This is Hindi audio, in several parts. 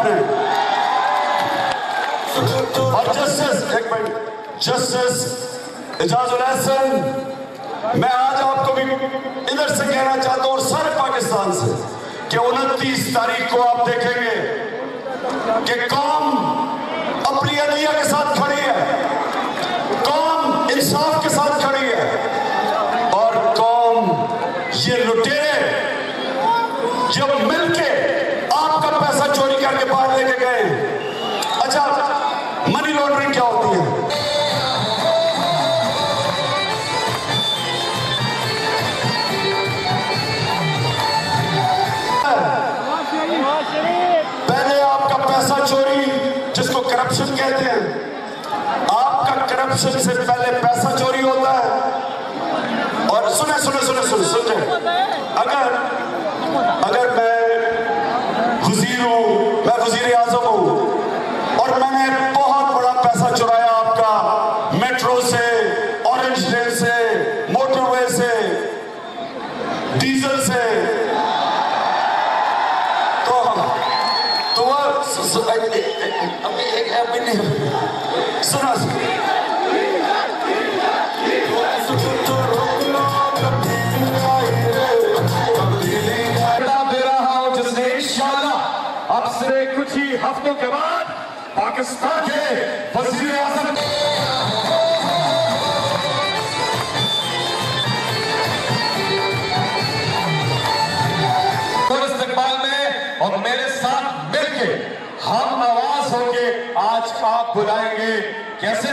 आपने। और जस्टिस इजाजुल एहसन, मैं आज आपको भी इधर से कहना चाहता हूँ और सारे पाकिस्तान से कि 29 तारीख को आप देखेंगे कि कौम अपनी अदलिया के साथ खड़ी है, कौम इंसाफ के साथ खड़ी है और कौम ये लुटेरे जब मिलके आपका पैसा चोरी करके बाहर लेके गए। अच्छा, मनी लॉन्ड्रिंग क्या होती है? पहले आपका पैसा चोरी, जिसको करप्शन कहते हैं, आपका करप्शन से पहले पैसा चोरी होता है। और सुने सुने सुने सुने सुने, अगर मैं वजीर हूं, मैं वजीर आजम हूं और मैंने बहुत बड़ा पैसा चुराया आपका मेट्रो से, ऑरेंज लेन से, मोटरवे से, डीजल से, तो सुना दे रहा हूं जिसने इंशाअल्लाह अब से कुछ ही हफ्तों के बाद पाकिस्तान के वज़ीर आज़म इस्तेमाल में और मेरे साथ मिलके हम आवाज होंगे। आज आप बुलाएंगे कैसे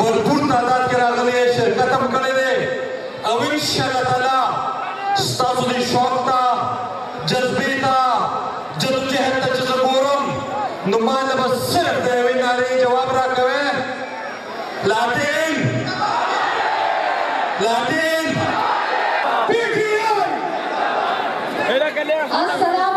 भरपूर तादाद के रागले शिरकत हम करे दे अब इंशाअल्लाह ताला स्तासुदी शौकता जज्बीता जद्दोजहद जज़बूरम नुमान बस सिर्फ देवी नारे जवाब रखवे लातिन अस्सलाम